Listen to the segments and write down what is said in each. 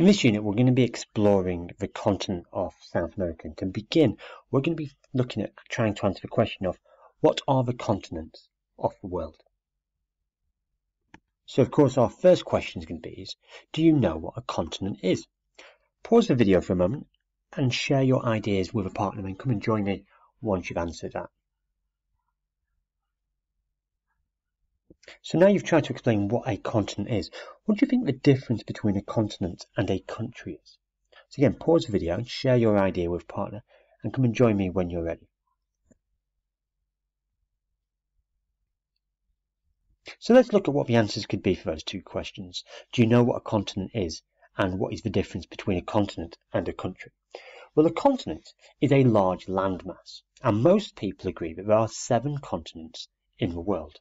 In this unit, we're going to be exploring the continent of South America. And to begin, we're going to be looking at trying to answer the question of what are the continents of the world? So, of course, our first question is going to be do you know what a continent is? Pause the video for a moment and share your ideas with a partner and come and join me once you've answered that. So now you've tried to explain what a continent is. What do you think the difference between a continent and a country is? So again, pause the video and share your idea with a partner and come and join me when you're ready. So let's look at what the answers could be for those two questions. Do you know what a continent is? And what is the difference between a continent and a country? Well, a continent is a large landmass, and most people agree that there are 7 continents in the world.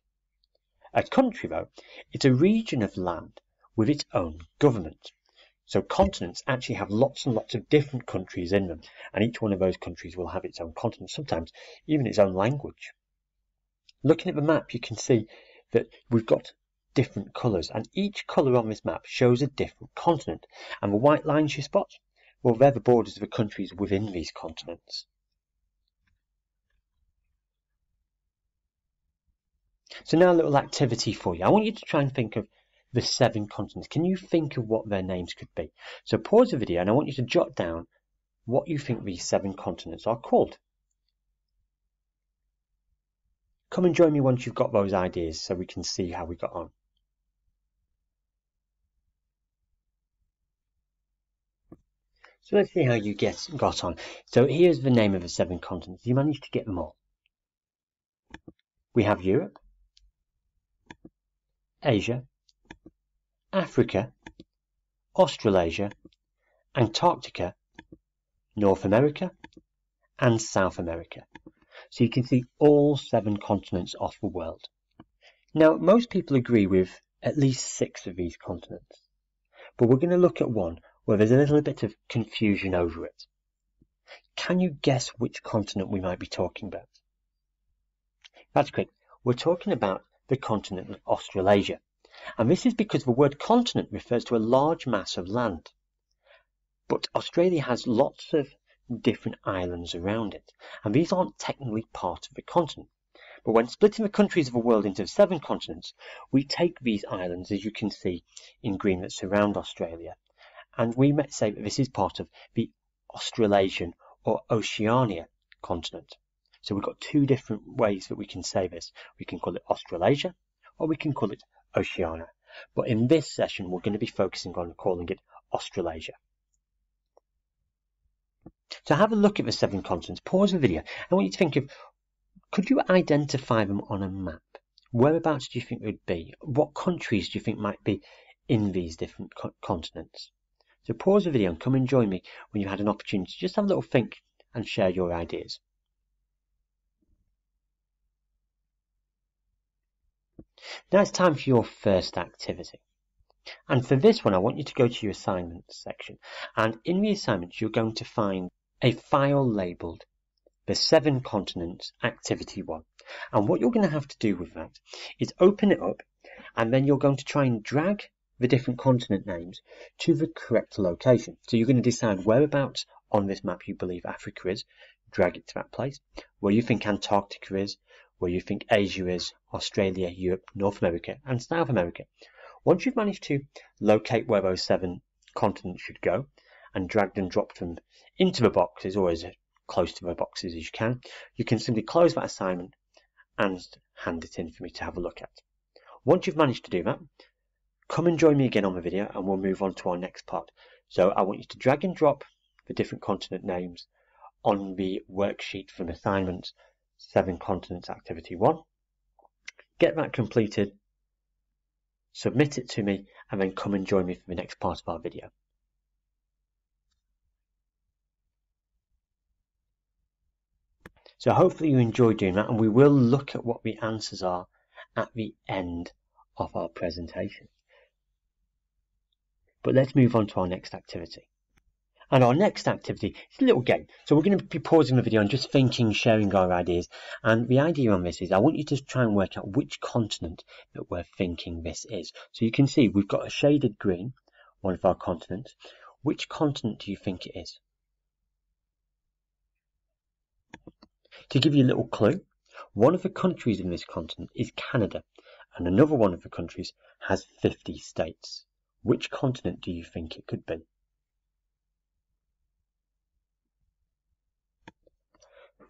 A country, though, is a region of land with its own government. So continents actually have lots and lots of different countries in them, and each one of those countries will have its own continent, sometimes even its own language. Looking at the map, you can see that we've got different colours, and each colour on this map shows a different continent. And the white lines you spot, well, they're the borders of the countries within these continents. So now a little activity for you. I want you to try and think of the 7 continents. Can you think of what their names could be? So pause the video and I want you to jot down what you think these 7 continents are called. Come and join me once you've got those ideas so we can see how we got on. So let's see how you got on. So here's the name of the 7 continents. You managed to get them all. We have Europe, Asia, Africa, Australasia, Antarctica, North America, and South America. So you can see all 7 continents of the world. Now, most people agree with at least 6 of these continents, but we're going to look at one where there's a little bit of confusion over it. Can you guess which continent we might be talking about? That's correct. We're talking about the continent of Australasia. And this is because the word continent refers to a large mass of land. But Australia has lots of different islands around it. And these aren't technically part of the continent. But when splitting the countries of the world into 7 continents, we take these islands, as you can see in green, that surround Australia. And we might say that this is part of the Australasian or Oceania continent. So we've got 2 different ways that we can say this. We can call it Australasia or we can call it Oceania. But in this session, we're going to be focusing on calling it Australasia. So have a look at the 7 continents. Pause the video. I want you to think of, could you identify them on a map? Whereabouts do you think they would be? What countries do you think might be in these different continents? So pause the video and come and join me when you've had an opportunity to just have a little think and share your ideas. Now it's time for your first activity. And for this one, I want you to go to your assignments section. And in the assignments, you're going to find a file labelled the 7 continents activity 1. And what you're going to have to do with that is open it up, and then you're going to try and drag the different continent names to the correct location. So you're going to decide whereabouts on this map you believe Africa is, drag it to that place, where you think Antarctica is, where you think Asia is, Australia, Europe, North America, and South America. Once you've managed to locate where those 7 continents should go and dragged and dropped them into the boxes, or as close to the boxes as you can simply close that assignment and hand it in for me to have a look at. Once you've managed to do that, come and join me again on the video and we'll move on to our next part. So I want you to drag and drop the different continent names on the worksheet from assignments 7 continents activity 1. Get that completed, submit it to me, and then come and join me for the next part of our video. So hopefully you enjoyed doing that, and we will look at what the answers are at the end of our presentation. But let's move on to our next activity. And our next activity is a little game. So we're going to be pausing the video and just thinking, sharing our ideas. And the idea on this is I want you to try and work out which continent that we're thinking this is. So you can see we've got a shaded green, one of our continents. Which continent do you think it is? To give you a little clue, one of the countries in this continent is Canada, and another one of the countries has 50 states. Which continent do you think it could be?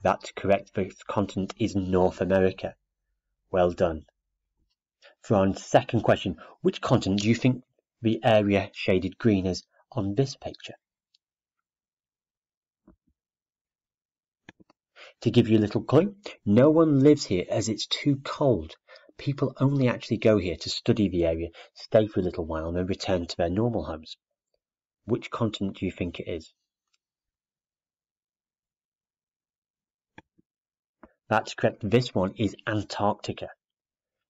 That's correct. The continent is North America. Well done. For our second question, which continent do you think the area shaded green is on this picture? To give you a little clue, no one lives here as it's too cold. People only actually go here to study the area, stay for a little while, and then return to their normal homes. Which continent do you think it is? That's correct. This one is Antarctica.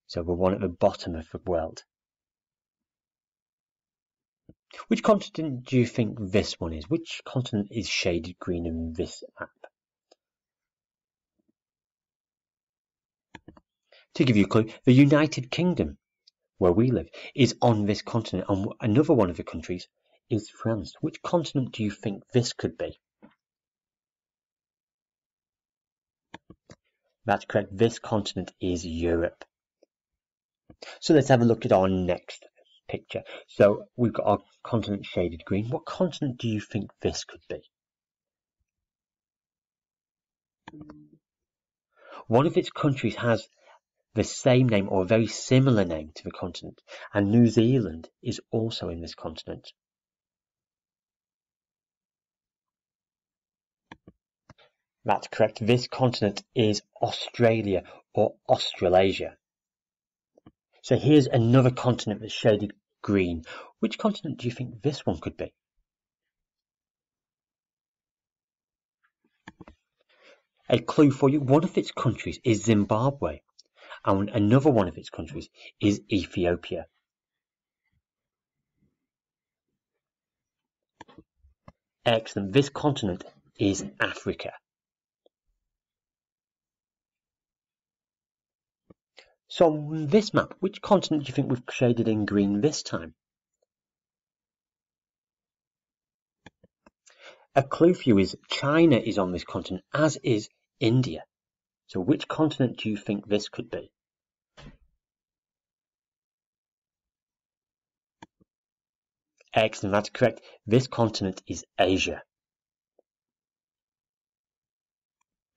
So we're one at the bottom of the world. Which continent do you think this one is? Which continent is shaded green in this map? To give you a clue, the United Kingdom, where we live, is on this continent, and another one of the countries is France. Which continent do you think this could be? That's correct. This continent is Europe. So let's have a look at our next picture. So we've got our continent shaded green. What continent do you think this could be? One of its countries has the same name or a very similar name to the continent, and New Zealand is also in this continent. That's correct. This continent is Australia or Australasia. So here's another continent that's shaded green. Which continent do you think this one could be? A clue for you, one of its countries is Zimbabwe, and another one of its countries is Ethiopia. Excellent. This continent is Africa. So on this map, which continent do you think we've shaded in green this time? A clue for you is China is on this continent, as is India. So which continent do you think this could be? Excellent, that's correct. This continent is Asia.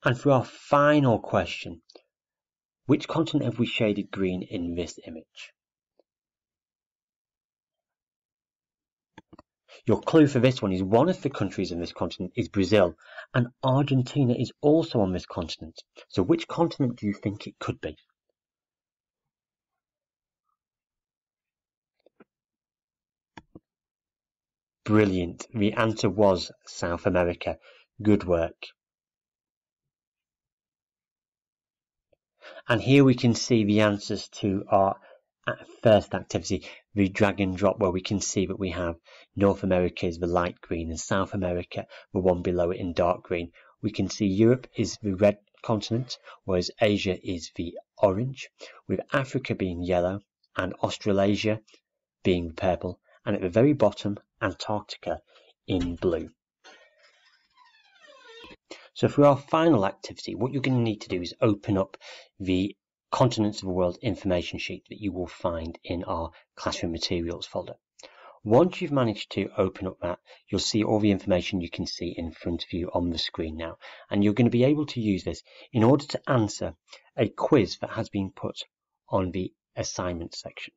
And for our final question, which continent have we shaded green in this image? Your clue for this one is one of the countries in this continent is Brazil, and Argentina is also on this continent. So which continent do you think it could be? Brilliant. The answer was South America. Good work. And here we can see the answers to our first activity, the drag and drop, where we can see that we have North America is the light green and South America, the one below it, in dark green. We can see Europe is the red continent, whereas Asia is the orange, with Africa being yellow and Australasia being purple, and at the very bottom, Antarctica in blue. So for our final activity, what you're going to need to do is open up the Continents of the World information sheet that you will find in our classroom materials folder. Once you've managed to open up that, you'll see all the information you can see in front of you on the screen now, and you're going to be able to use this in order to answer a quiz that has been put on the assignment section.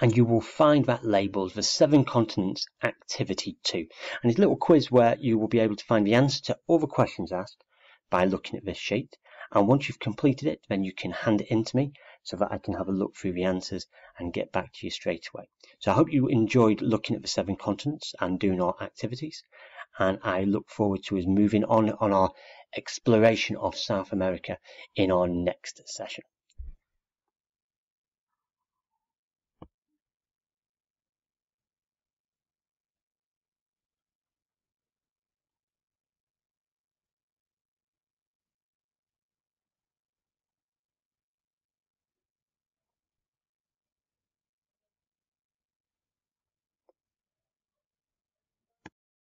And you will find that labelled the 7 Continents Activity 2. And it's a little quiz where you will be able to find the answer to all the questions asked by looking at this sheet. And once you've completed it, then you can hand it in to me so that I can have a look through the answers and get back to you straight away. So I hope you enjoyed looking at the 7 continents and doing our activities. And I look forward to us moving on our exploration of South America in our next session.